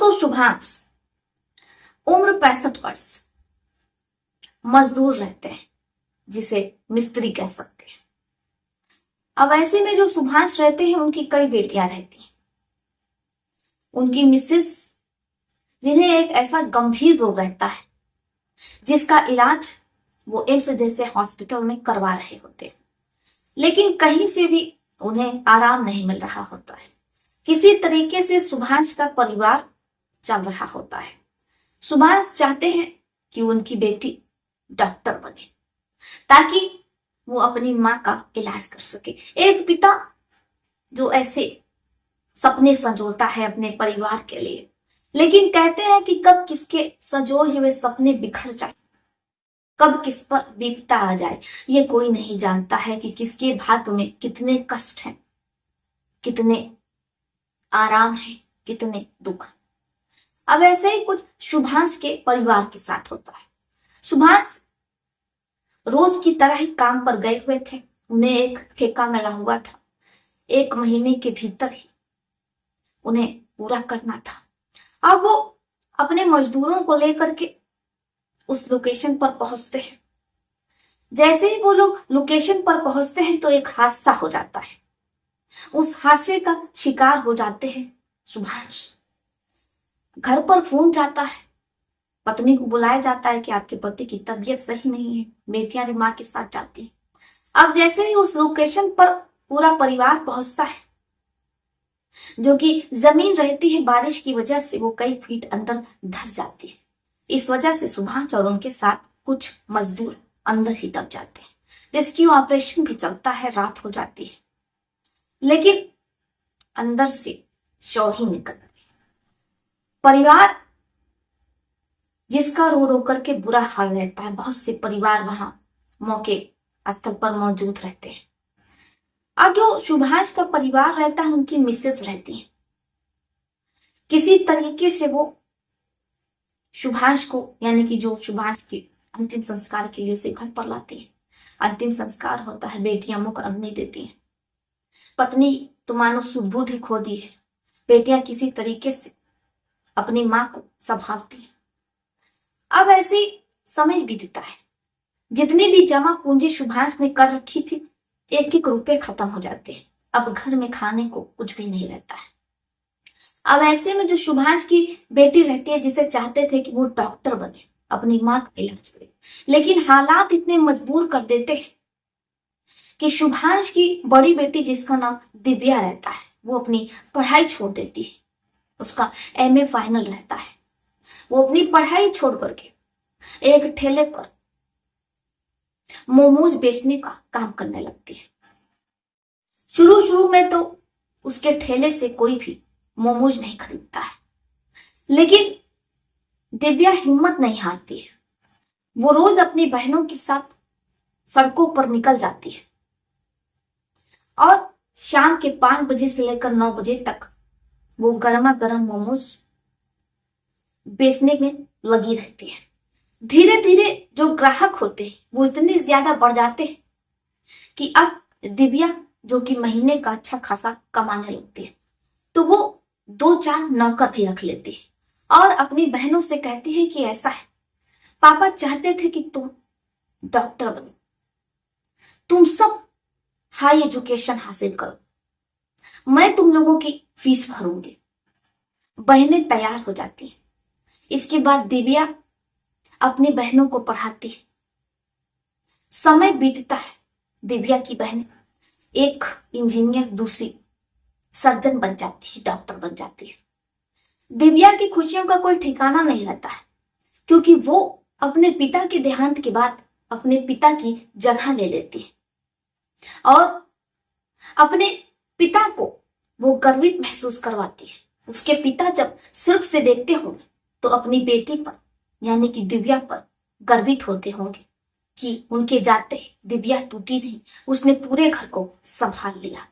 दोस्तों, सुभाष उम्र 65 वर्ष, मजदूर रहते हैं, जिसे मिस्त्री कह सकते हैं। अब ऐसे में जो सुभाष रहते हैं उनकी कई बेटियां रहती हैं। उनकी मिसेस, जिन्हें एक ऐसा गंभीर रोग रहता है जिसका इलाज वो एम्स जैसे हॉस्पिटल में करवा रहे होते हैं, लेकिन कहीं से भी उन्हें आराम नहीं मिल रहा होता है। किसी तरीके से सुभाष का परिवार चल रहा होता है। सुभाष चाहते हैं कि उनकी बेटी डॉक्टर बने ताकि वो अपनी माँ का इलाज कर सके। एक पिता जो ऐसे सपने संजोता है अपने परिवार के लिए, लेकिन कहते हैं कि कब किसके संजोए हुए सपने बिखर जाए, कब किस पर विपदा आ जाए, ये कोई नहीं जानता है कि किसके भाग्य में कितने कष्ट हैं, कितने आराम है, कितने दुख। अब ऐसे ही कुछ सुभाष के परिवार के साथ होता है। सुभाष रोज की तरह ही काम पर गए हुए थे। उन्हें एक ठेका मिला हुआ था, 1 महीने के भीतर ही उन्हें पूरा करना था। अब वो अपने मजदूरों को लेकर के उस लोकेशन पर पहुंचते हैं। जैसे ही वो लोग लोकेशन पर पहुंचते हैं तो एक हादसा हो जाता है। उस हादसे का शिकार हो जाते हैं सुभाष। घर पर फोन जाता है, पत्नी को बुलाया जाता है कि आपके पति की तबीयत सही नहीं है। बेटियां भी मां के साथ जाती हैं। अब जैसे ही उस लोकेशन पर पूरा परिवार पहुंचता है, जो कि जमीन रहती है बारिश की वजह से वो कई फीट अंदर धस जाती है। इस वजह से सुभाष और उनके साथ कुछ मजदूर अंदर ही दब जाते हैं। रेस्क्यू ऑपरेशन भी चलता है, रात हो जाती है, लेकिन अंदर से शव ही निकलते हैं। परिवार जिसका रो रो करके बुरा हाल रहता है। बहुत से परिवार वहां मौके स्थल पर मौजूद रहते हैं। अब जो सुभाष का परिवार रहता है, उनकी मिसेस रहती है। किसी तरीके से वो सुभाष को, यानी कि जो सुभाष के अंतिम संस्कार के लिए उसे घर पर लाती है। अंतिम संस्कार होता है, बेटियां मुख अग्नि देती हैं। पत्नी तो मानो सुबुद्धि खो दी है। बेटियां किसी तरीके से अपनी मां को संभालती हैं। अब ऐसे समय बीतता है। जितनी भी जमा पूंजी सुभाष ने कर रखी थी, 1-1 रुपए खत्म हो जाते हैं। अब घर में खाने को कुछ भी नहीं रहता है। अब ऐसे में जो सुभाष की बेटी रहती है, जिसे चाहते थे कि वो डॉक्टर बने, अपनी मां का इलाज करे, लेकिन हालात इतने मजबूर कर देते हैं कि सुभाष की बड़ी बेटी, जिसका नाम दिव्या रहता है, वो अपनी पढ़ाई छोड़ देती है। उसका MA फाइनल रहता है। वो अपनी पढ़ाई छोड़ करके एक ठेले पर मोमोज बेचने का काम करने लगती है। शुरू में तो उसके ठेले से कोई भी मोमोज नहीं खरीदता है, लेकिन दिव्या हिम्मत नहीं हारती है। वो रोज अपनी बहनों के साथ सड़कों पर निकल जाती है और शाम के 5 बजे से लेकर 9 बजे तक वो गर्मा गर्म मोमोज बेचने में लगी रहती है। धीरे धीरे जो ग्राहक होते हैं वो इतने ज्यादा बढ़ जाते हैं कि अब दिव्या, जो कि महीने का अच्छा खासा कमाने लगती है, तो वो 2-4 नौकर भी रख लेती है और अपनी बहनों से कहती है कि ऐसा है, पापा चाहते थे कि तुम डॉक्टर बनो, तुम सब हाई एजुकेशन हासिल करो, मैं तुम लोगों की फीस भरूंगी। बहनें तैयार हो जाती हैं। इसके बाद दिव्या अपनी बहनों को पढ़ाती है। समय बीतता है। दिव्या की बहन, एक इंजीनियर, दूसरी सर्जन बन जाती है, डॉक्टर बन जाती है। दिव्या की खुशियों का कोई ठिकाना नहीं रहता है, क्योंकि वो अपने पिता के देहांत के बाद अपने पिता की जगह ले लेती है और अपने पिता को वो गर्वित महसूस करवाती है। उसके पिता जब सिर्फ से देखते होंगे तो अपनी बेटी पर, यानी कि दिव्या पर गर्वित होते होंगे कि उनके जाते ही दिव्या टूटी नहीं, उसने पूरे घर को संभाल लिया।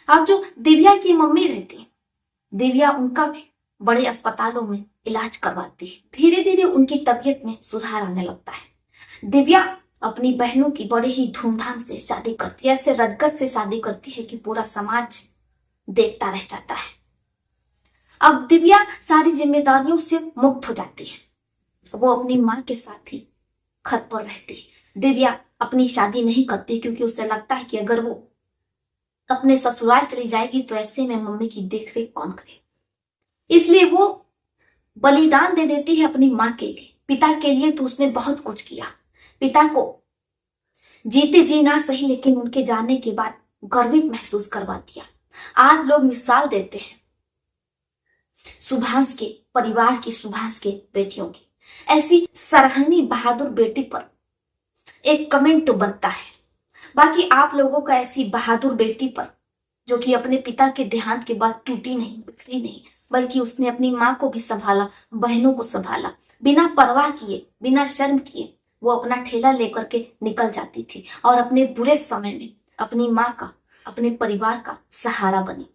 अब जो दिव्या की मम्मी रहती है, दिव्या उनका भी बड़े अस्पतालों में इलाज करवाती है। धीरे धीरे उनकी तबीयत में सुधार आने लगता है। दिव्या अपनी बहनों की बड़े ही धूमधाम से शादी करती है। ऐसे रजगत से शादी करती है कि पूरा समाज देखता रह जाता है। अब दिव्या सारी जिम्मेदारियों से मुक्त हो जाती है। वो अपनी माँ के साथ ही घर पर रहती है। दिव्या अपनी शादी नहीं करती क्योंकि उसे लगता है कि अगर वो अपने ससुराल चली जाएगी तो ऐसे में मम्मी की देखरेख कौन करे। इसलिए वो बलिदान दे देती है अपनी माँ के लिए। पिता के लिए तो उसने बहुत कुछ किया, पिता को जीते जी ना सही लेकिन उनके जाने के बाद गर्वित महसूस करवा दिया। आज लोग मिसाल देते हैं सुभाष के परिवार की, सुभाष के बेटियों की। ऐसी सराहनीय बहादुर बेटी पर एक कमेंट तो बनता है। बाकी आप लोगों का ऐसी बहादुर बेटी पर, जो कि अपने पिता के देहांत के बाद टूटी नहीं, बिखरी नहीं, बल्कि उसने अपनी माँ को भी संभाला, बहनों को संभाला, बिना परवाह किए, बिना शर्म किए वो अपना ठेला लेकर के निकल जाती थी और अपने बुरे समय में अपनी माँ का, अपने परिवार का सहारा बनी।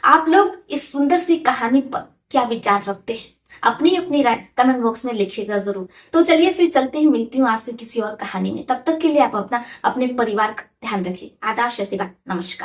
आप लोग इस सुंदर सी कहानी पर क्या विचार रखते हैं? अपनी अपनी राय कमेंट बॉक्स में लिखिएगा जरूर। तो चलिए फिर चलते हैं, मिलती हूँ आपसे किसी और कहानी में। तब तक के लिए आप अपना, अपने परिवार का ध्यान रखिए। आदाब, नमस्कार।